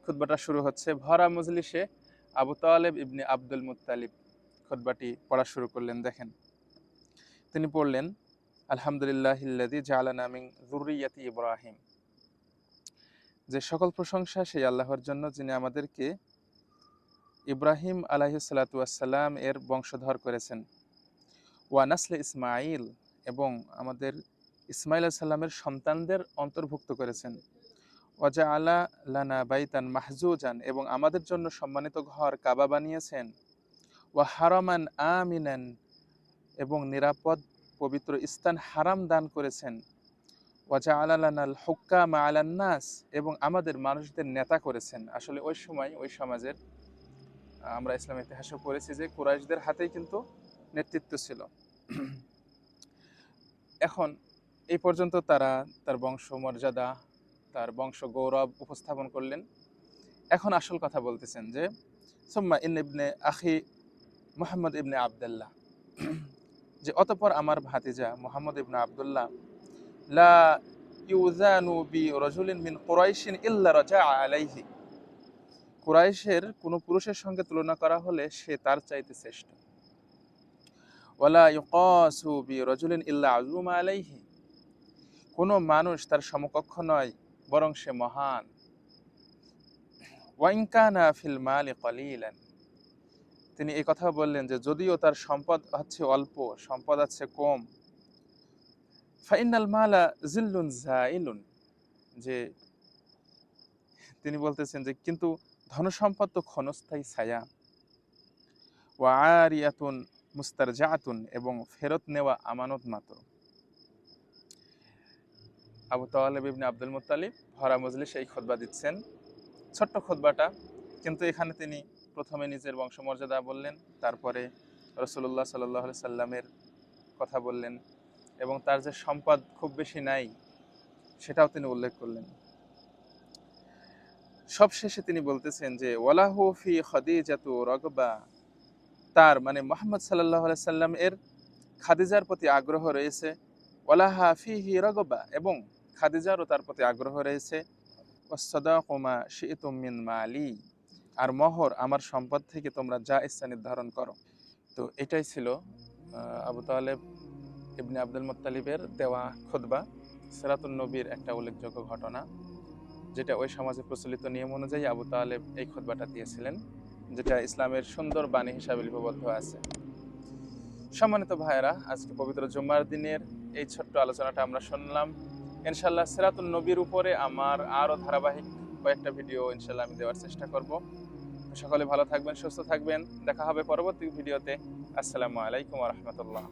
খুতবাটা শুরু হচ্ছে। ভরা মজলিসে আবু তালেব ইবনে আব্দুল মুত্তালিব খুতবাটি পড়া শুরু করলেন। দেখেন, তিনি পড়লেন, আলহামদুলিল্লাহিল্লাযী জাআলানা মিন যুররিয়্যাতি ইব্রাহিম। যে সকল প্রশংসা সেই আল্লাহর জন্য, যিনি আমাদেরকে ইব্রাহিম আলাইহিস সালাতু ওয়াস সালাম এর বংশধর করেছেন। ওয়া নাসলে ইসমাঈল, এবং আমাদের ইসমাঈল আলাইহিস সালামের সন্তানদের অন্তর্ভুক্ত করেছেন। ওয়া জাআলা লানা বাইতান মাহজুজান, এবং আমাদের জন্য সম্মানিত ঘর কাবা বানিয়েছেন। ওয়া হারামান আমিনান, এবং নিরাপদ পবিত্র স্থান হারাম দান করেছেন। ওয়া জাআলা লানাল হুক্কামা আলান নাস, এবং আমাদের মানুষদের নেতা করেছেন। আসলে ওই সময় ওই সমাজের আমরা ইসলামের ইতিহাসে পড়েছি যে কুরাইশদের হাতেই কিন্তু নেতৃত্ব ছিল। এখন এই পর্যন্ত তারা তার বংশ মর্যাদা, তার বংশ গৌরব উপস্থাপন করলেন। এখন আসল কথা বলতেছেন যে সুম্মা ইবনে আখি মুহাম্মদ ইবনে আবদুল্লাহ, যে অতঃপর আমার ভাতিজা মুহাম্মদ ইবনে আবদুল্লাহ, লা ইউজানু বি রাজুলিন মিন কুরাইশিন ইল্লা রাজা আলাইহি, কুরাইশের কোন পুরুষের সঙ্গে তুলনা করা হলে সে তার চাইতে শ্রেষ্ঠ। ওয়ালা ইউকাসু বি রাজুলিন ইল্লা আযুমা আলাইহি, কোন মানুষ তার সমকক্ষ নয়, বরং সে মহান। ওয়া ইন কানা ফিল মালি কলিলান, তিনি এই কথা বললেন যে যদিও তার সম্পদ হচ্ছে অল্প, সম্পদ আছে কম। ফাইনাল মালা জিল্লুন জাইলুন, যে তিনি বলতেছেন যে কিন্তু ধনসম্পদ তো ক্ষণস্থায়ী ছায়া। ওয়া আরিয়াতুন মুস্তারজাতুন, এবং ফেরত নেওয়া আমানত মাত্র। আবু তালেব ইবনে আব্দুল মুত্তালিব ভরা মজলিসে এই খুতবা দিচ্ছেন। ছোট্ট খুতবাটা, কিন্তু এখানে তিনি প্রথমে নিজের বংশমর্যাদা বললেন, তারপরে রাসূলুল্লাহ সাল্লাল্লাহু আলাইহি সাল্লামের কথা বললেন, এবং তার যে সম্পদ খুব বেশি নাই সেটাও তিনি উল্লেখ করলেন। সবশেষে তিনি বলতেছেন যে ওয়ালাহু ফি খাদিজাতু রাগবা, তার মানে মুহাম্মদ সাল্লাল্লাহু আলাইহি সাল্লাম এর খাদিজার প্রতি আগ্রহ রয়েছে। ওয়ালাহা ফিহি রাগবা, এবং খাদিজারও তার প্রতি আগ্রহ রয়েছে। ওয়াসসাদাকু মা শি'তুম মিন মালি, আর মোহর আমার সম্পদ থেকে তোমরা যা ইচ্ছা নির্ধারণ করো। তো এটাই ছিল আবু তালেব ইবনে আব্দুল মুত্তালিবের দেওয়া খুতবা, সিরাতুন নবীর একটা উল্লেখযোগ্য ঘটনা, যেটা ওই সমাজে প্রচলিত নিয়ম অনুযায়ী আবু তালেব এই খুতবাটা দিয়েছিলেন, যেটা ইসলামের সুন্দর বাণী হিসাবে লিপিবদ্ধ আছে। সম্মানিত ভাইয়েরা, আজকে পবিত্র জুম্মার দিনের এই ছোট্ট আলোচনাটা আমরা শুনলাম। ইনশাআল্লাহ সিরাতুন নবীর উপরে আমার আরও ধারাবাহিক কয়েকটা ভিডিও ইনশাআল্লাহ আমি দেওয়ার চেষ্টা করব। সকলে ভালো থাকবেন, সুস্থ থাকবেন। দেখা হবে পরবর্তী ভিডিওতে। আসসালামু আলাইকুম ওয়া রাহমাতুল্লাহ।